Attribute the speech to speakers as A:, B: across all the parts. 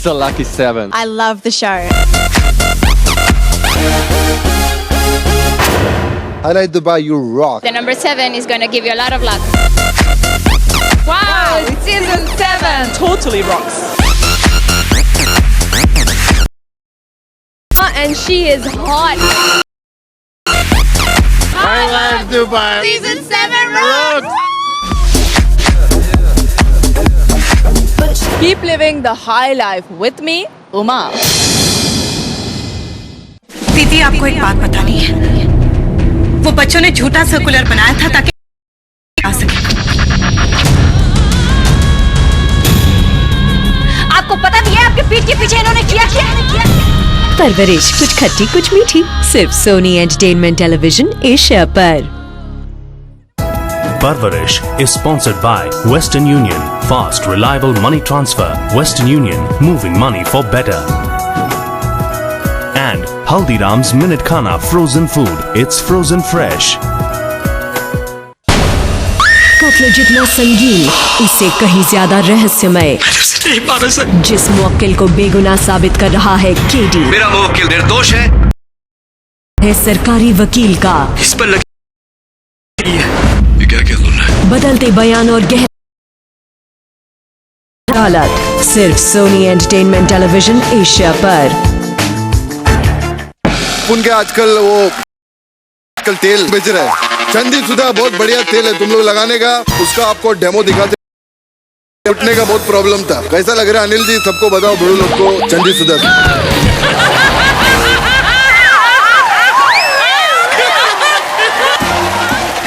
A: the lucky 7.
B: I love the show.
C: Highlight Dubai, you rock.
D: The number 7 is going to give you a lot of luck.
E: Wow, it's season 7.
F: Totally rocks.
E: And she is hot.
C: Highlight Dubai.
B: Season 7 rocks!
E: Keep living the high life with me, Uma.
G: दीदी, आपको एक बात बतानी है। वो बच्चों ने झूठा सर्कुलर बनाया था ताकि आ सके।
E: आपको पता भी है आपके पीठ के पीछे इन्होंने किया क्या?
H: परवरिश कुछ खट्टी कुछ मीठी, सिर्फ सोनी एंटरटेनमेंट टेलीविजन एशिया पर।
I: Parvarish is sponsored by Western Union. Fast, reliable money transfer. Western Union, moving money for better. And Haldiram's Minute Khana frozen food. It's frozen fresh.
H: कत्ल जितना संगीन, इससे कहीं ज्यादा रहस्यमय। जिस मुवक्किल को बेगुनाह साबित कर रहा है केडी,
J: मेरा मुवक्किल निर्दोष है
H: सरकारी वकील का
J: इस पर लगी ये क्या सुन रहा है?
H: बदलते बयान और गहरी हालत, सिर्फ सोनी एंटरटेनमेंट टेलीविजन एशिया पर।
C: उनके आजकल तेल बेच रहे हैं, चंदी सुधा बहुत बढ़िया तेल है, तुम लोग लगाने का, उसका आपको डेमो दिखाते। उठने का बहुत प्रॉब्लम था, कैसा लग रहा है अनिल जी? सबको बताओ, बड़े लोग को चंदी सुधा।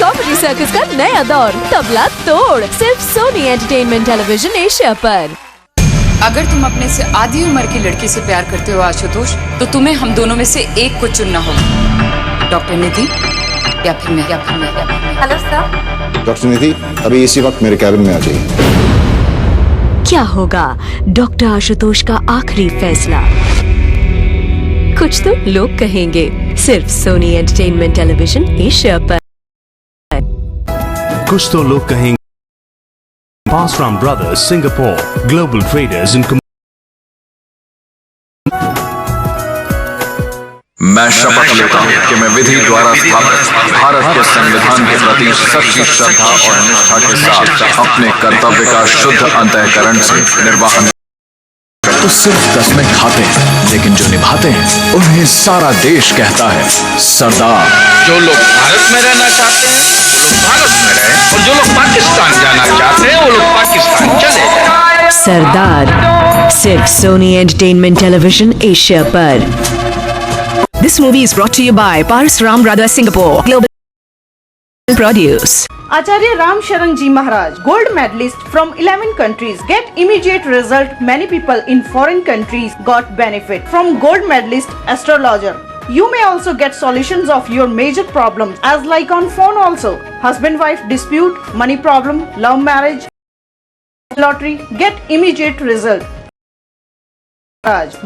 H: कॉमेडी सर्कस का नया दौर, तबला तोड़, सिर्फ सोनी एंटरटेनमेंट टेलीविजन एशिया पर।
G: अगर तुम अपने से आधी उम्र की लड़की से प्यार करते हो आशुतोष, तो तुम्हें हम दोनों में से एक को चुनना होगा। डॉक्टर निधि या फिर मैं। Hello sir.
C: डॉक्टर निधि, अभी इसी वक्त मेरे कैबिन में आ जाइए।
H: क्या होगा डॉक्टर आशुतोष का आखिरी फैसला? कुछ तो लोग कहेंगे, सिर्फ सोनी एंटरटेनमेंट टेलीविजन एशिया पर।
I: कुछ तो लोग कहेंगे। Pass-Ram Brothers, Singapore, global traders in
J: मैं शपथ लेता हूँ कि मैं विधि द्वारा स्थापित भारत के संविधान के प्रति सच्ची श्रद्धा और निष्ठा के साथ अपने कर्तव्य का शुद्ध अंतःकरण से निर्वाहन। तो सिर्फ कसमें खाते हैं, लेकिन जो निभाते हैं उन्हें सारा देश कहता है सरदार। जो लोग भारत में रहना चाहते हैं वो लोग भारत में रहे, और जो लोग पाकिस्तान जाना चाहते हैं वो लोग पाकिस्तान चले जाए।
H: सरदार, सिर्फ सोनी एंटरटेनमेंट टेलीविजन एशिया पर।
G: This movie is brought to you by Paras-Ram Brothers, Singapore, global produce.
F: Acharya Ram Sharan Ji Maharaj, gold medalist from 11 countries. Get immediate result. Many people in foreign countries got benefit from gold medalist astrologer. You may also get solutions of your major problems as like on phone also. Husband-wife dispute, money problem, love marriage, lottery. Get immediate result.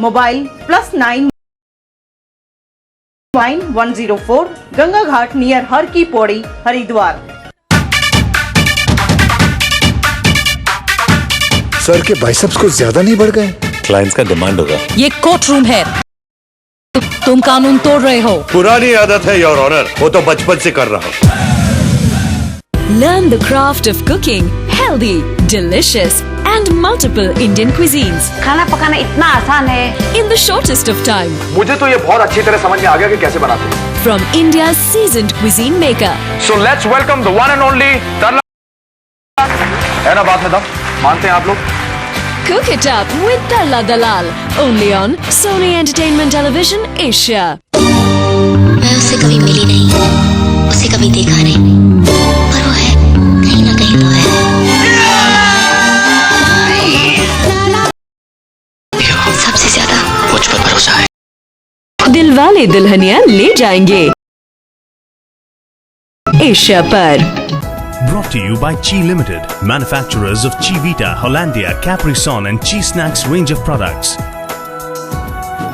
F: Mobile +9 104 Ganga Ghat near her की Pauri, Haridwar.
C: Sir के biceps कुछ ज्यादा नहीं बढ़ गए?
J: Clients का demand होगा।
H: ये कोर्ट रूम है, तुम कानून तोड़ रहे हो।
J: पुरानी आदत है योर ऑनर, वो तो बचपन से कर रहा हूँ।
H: Learn the craft of cooking healthy, delicious and multiple Indian cuisines
E: खाना पकाना इतना आसान है
H: in the shortest of time.
J: मुझे तो ये बहुत अच्छी तरह समझ में आ गया कि कैसे बनाते हैं।
H: From India's seasoned cuisine maker.
J: So let's welcome the one and only Tarla। है ना बात में दम? मानते हैं आप लोग?
H: Cook it up with Tarla Dalal only on Sony Entertainment Television Asia.
K: मैं उससे कभी मिली नहीं, उसे कभी देखा नहीं, पर वो है, कहीं ना कहीं तो है। सबसे ज्यादा मुझ पर भरोसा है।
H: दिलवाले दुल्हनिया ले जाएंगे एशिया पर।
I: Brought to you by Chi Limited, manufacturers of Chi Vita, Hollandia, Capri Sun and Chi Snacks range of products.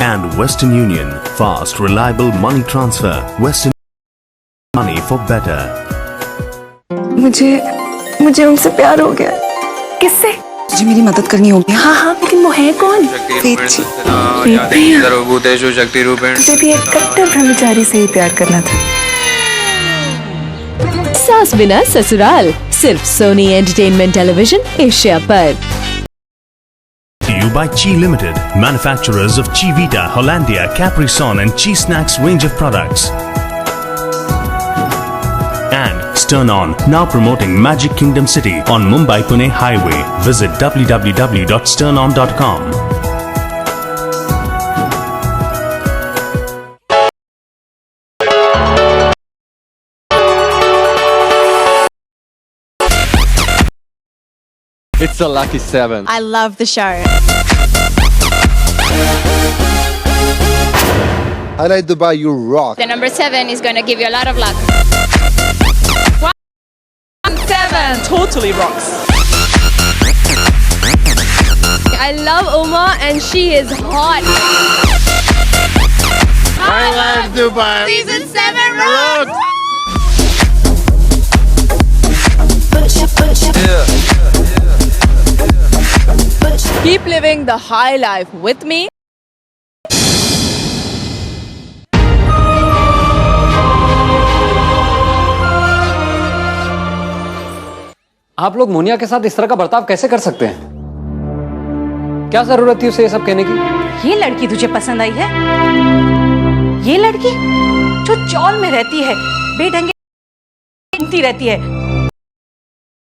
I: And Western Union, fast, reliable money transfer. Western money for better.
G: मुझे उनसे प्यार हो गया। किससे? मुझे मेरी मदद करनी होगी।
E: हाँ हाँ, लेकिन वो है कौन?
G: वेद जी।
E: तुझे भी एक कट्टर ब्रह्मचारी से ही प्यार करना था।
H: सास बिना ससुराल, सिर्फ सोनी एंटरटेनमेंट टेलीविजन एशिया पर।
I: You by Chi Limited, manufacturers of Chivita, Hollandia, Capri Sun and Cheese Snacks range of products. And Stern On, now promoting Magic Kingdom City on Mumbai-Pune Highway. Visit www.sternon.com.
A: It's a lucky 7.
B: I love the show.
C: Highlight Dubai, you rock.
D: The number 7 is going to give you a lot of luck.
E: 7 totally rocks.
B: I love Uma and she is hot.
C: Highlight Dubai.
B: Season 7 rocks.
E: Keep living the high life with me.
A: आप लोग मोनिया के साथ इस तरह का बर्ताव कैसे कर सकते हैं? क्या जरूरत थी उसे ये सब कहने की?
F: ये लड़की तुझे पसंद आई है? ये लड़की जो चौल में रहती है, बेढंगे घूमती रहती है,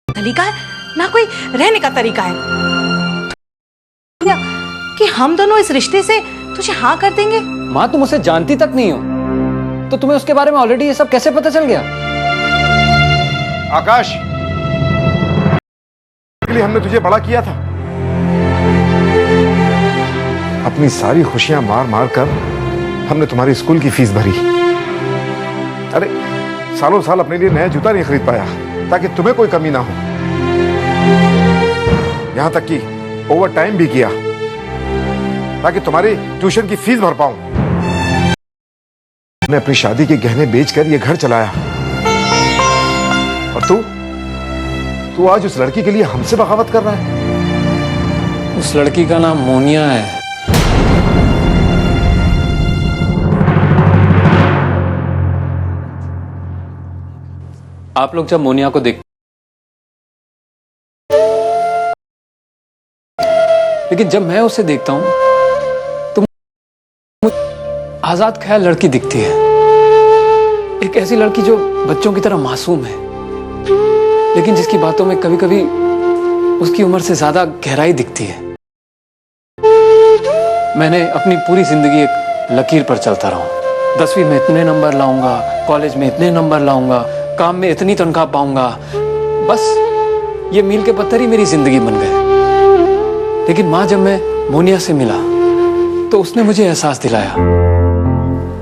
F: तरीका है ना कोई रहने का तरीका है कि हम दोनों इस रिश्ते से तुझे हाँ कर देंगे।
A: माँ, तुम उसे जानती तक नहीं हो, तो तुम्हें उसके बारे में ऑलरेडी ये सब कैसे पता चल गया?
L: आकाश, के लिए हमने तुझे बड़ा किया था। अपनी सारी खुशियां मार मार कर हमने तुम्हारी स्कूल की फीस भरी। अरे सालों साल अपने लिए नया जूता नहीं खरीद पाया ताकि तुम्हें कोई कमी ना हो। यहां तक कि ओवर टाइम भी किया ताकि तुम्हारी ट्यूशन की फीस भर पाऊं। मैंने अपनी शादी के गहने बेचकर ये घर चलाया और तू आज उस लड़की के लिए हमसे बगावत कर रहा है।
A: उस लड़की का नाम मोनिया है। आप लोग जब मोनिया को देख, लेकिन जब मैं उसे देखता हूं तो मुझे आजाद ख्याल लड़की दिखती है। एक ऐसी लड़की जो बच्चों की तरह मासूम है, लेकिन जिसकी बातों में कभी कभी उसकी उम्र से ज्यादा गहराई दिखती है। मैंने अपनी पूरी जिंदगी एक लकीर पर चलता रहा। 10वीं में इतने नंबर लाऊंगा, कॉलेज में इतने नंबर लाऊंगा, काम में इतनी तनख्वाह पाऊंगा। बस ये मील के पत्थर ही मेरी जिंदगी बन गए। लेकिन माँ, जब मैं मोनिया से मिला तो उसने मुझे एहसास दिलाया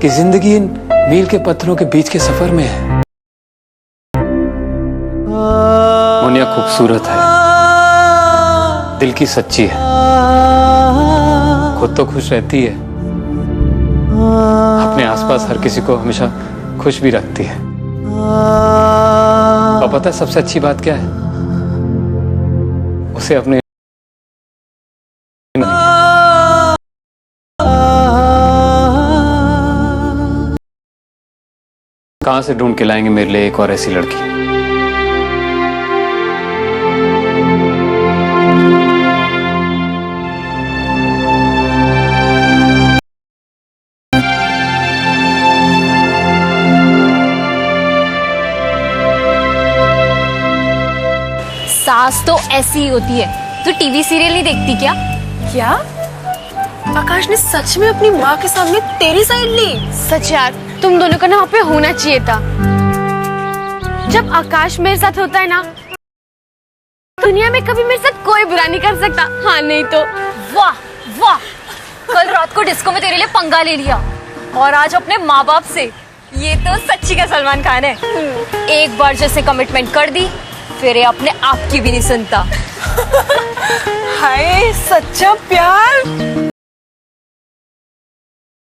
A: कि जिंदगी इन मील के पत्थरों के बीच के सफर में है। मोनिया खूबसूरत है, दिल की सच्ची है, खुद तो खुश रहती है, अपने आसपास हर किसी को हमेशा खुश भी रखती है। और पता है सबसे अच्छी बात क्या है? उसे अपने कहां से ढूंढ के लाएंगे मेरे लिए एक और ऐसी लड़की।
D: सास तो ऐसी ही होती है। तू टीवी सीरियल नहीं देखती क्या?
B: क्या आकाश ने सच में अपनी माँ के सामने तेरी साइड ली? सच यार, तुम दोनों का ना वहाँ पे होना चाहिए था। जब आकाश मेरे साथ होता है ना, दुनिया में कभी मेरे साथ कोई बुरा नहीं कर सकता। हाँ नहीं तो।
E: वाह वाह, कल रात को डिस्को में तेरे लिए पंगा ले लिया और आज अपने माँ बाप से। ये तो सच्ची का सलमान खान है। एक बार जैसे कमिटमेंट कर दी, फिर ये अपने आप की भी नहीं सुनता।
B: हाय सच्चा प्यार।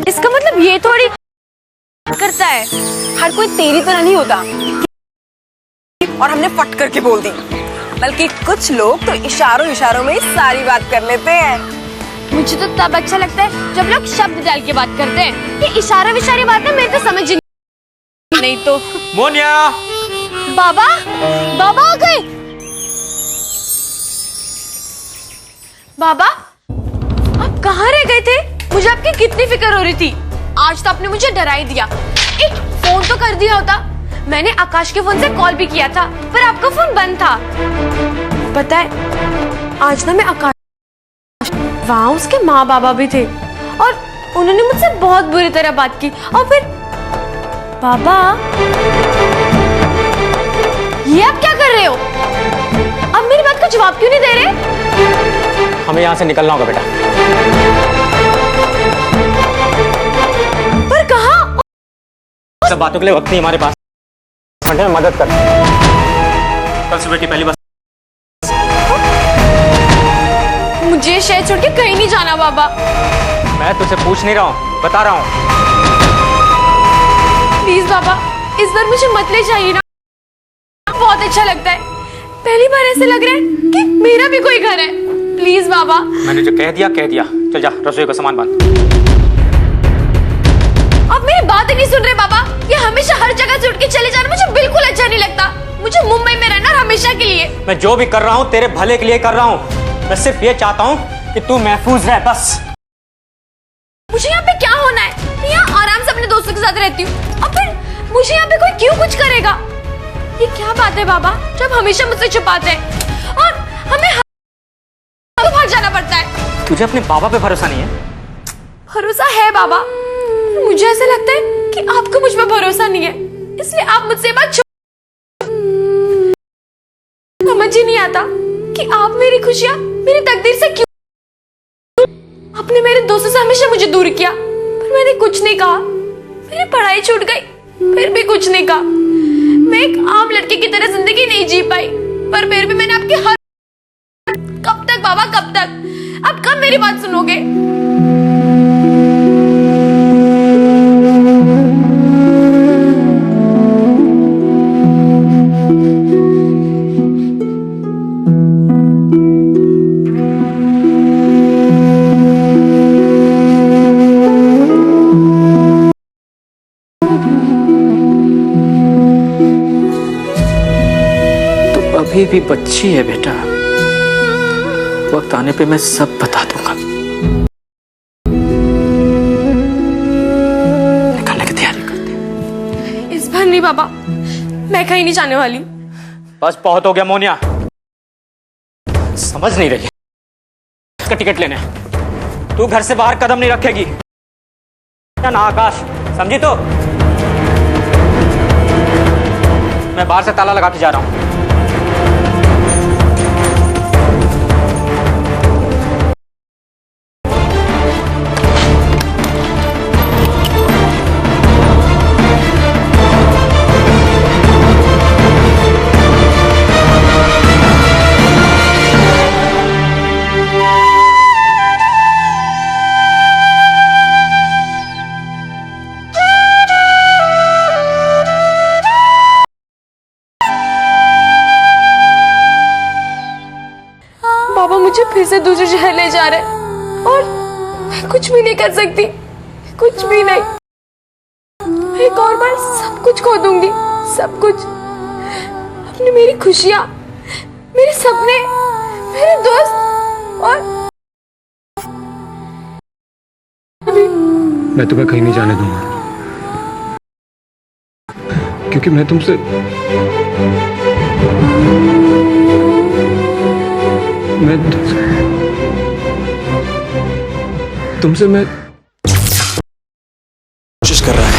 B: इसका मतलब ये थोड़ी करता है, हर कोई तेरी तरह नहीं होता। और हमने फट करके बोल दी,
M: बल्कि कुछ लोग तो इशारों इशारों में ही सारी बात कर लेते हैं।
B: मुझे तो तब अच्छा लगता है जब लोग शब्द डाल के बात करते हैं। ये इशारा विशारी बात है, मेरे तो समझ ही नहीं। तो
A: मोनिया,
B: बाबा, बाबा आ गए। बाबा, आप कहाँ रह गए थे? मुझे आपकी कितनी फिक्र हो रही थी। आज तो आपने मुझे डरा ही दिया। एक फोन तो कर दिया होता। मैंने आकाश के फोन से कॉल भी किया था, पर आपका फोन बंद था। पता है, आज ना मैं आकाश, वहाँ उसके माँ बाबा भी थे और उन्होंने मुझसे बहुत बुरी तरह बात की। और फिर बाबा, ये आप क्या कर रहे हो? अब मेरी बात का जवाब क्यों नहीं दे रहे?
A: हमें यहाँ से निकलना होगा बेटा।
B: पर कहाँ?
A: सब बातों के लिए वक्त नहीं हमारे पास। घंटे में मदद कर। कल सुबह की पहली बस।
B: मुझे शहर छोड़ के कहीं नहीं जाना बाबा।
A: मैं तुझसे पूछ नहीं रहा हूँ, बता रहा हूँ।
B: प्लीज बाबा, इस बार मुझे मत ले जाइए ना। बहुत अच्छा लगता है। पहली बार ऐसे लग रहा है कि मेरा भी कोई घर है। प्लीज बाबा।
A: मैंने जो कह दिया कह दिया। चल जा, रसोई का सामान बांध।
B: आप मेरी बात ही नहीं सुन रहे बाबा। ये हमेशा हर जगह से उठ के चले जाना मुझे बिल्कुल अच्छा नहीं लगता। मुझे मुंबई में रहना हमेशा के लिए।
A: मैं जो भी कर रहा हूँ तेरे भले के लिए कर रहा हूँ। मैं सिर्फ ये चाहता हूँ कि तू महफूज रहे, बस।
B: मुझे यहाँ पे क्या होना है? मैं यहाँ आराम से अपने दोस्तों के साथ रहती हूँ। और फिर मुझे यहाँ पे कोई क्यों कुछ करेगा? ये क्या बात है बाबा, जब हमेशा मुझसे छुपाते हैं और हमें तो भाग जाना पड़ता है।
A: तुझे अपने बाबा पे भरोसा नहीं है?
B: भरोसा है बाबा। मुझे ऐसा लगता है कि आपको मुझ पर भरोसा नहीं है, इसलिए आप मुझसे बात समझ ही नहीं आता कि आप मेरी खुशियां मेरी तकदीर से क्यों। आपने मेरे दोस्तों से हमेशा मुझे दूर किया, पर मैंने कुछ नहीं कहा। मेरी पढ़ाई छूट गई, फिर भी कुछ नहीं कहा। मैं एक आम लड़के की तरह जिंदगी नहीं जी पाई, पर फिर भी मैंने आपके हर। कब तक बाबा, कब तक? आप कब मेरी बात सुनोगे?
A: अभी भी बच्ची है बेटा, वक्त आने पे मैं सब बता दूंगा। निकलने की तैयारी करते।
B: इस बार नहीं बाबा, मैं कहीं नहीं जाने वाली।
A: बस बहुत हो गया मोनिया, समझ नहीं रही। इसका टिकट लेने तू घर से बाहर कदम नहीं रखेगी क्या ना आकाश, समझी? तो मैं बाहर से ताला लगा के जा रहा हूं।
B: बाबा मुझे फिर से दूसरे शहर ले जा रहे हैं और मैं कुछ भी नहीं कर सकती, कुछ भी नहीं। मैं एक और बार सब कुछ खो दूंगी, सब कुछ। अपनी मेरी खुशियां, मेरे सपने, मेरे दोस्त और
A: मैं तुम्हें कहीं नहीं जाने दूंगा, क्योंकि मैं तुमसे मैं कोशिश कर रहा है।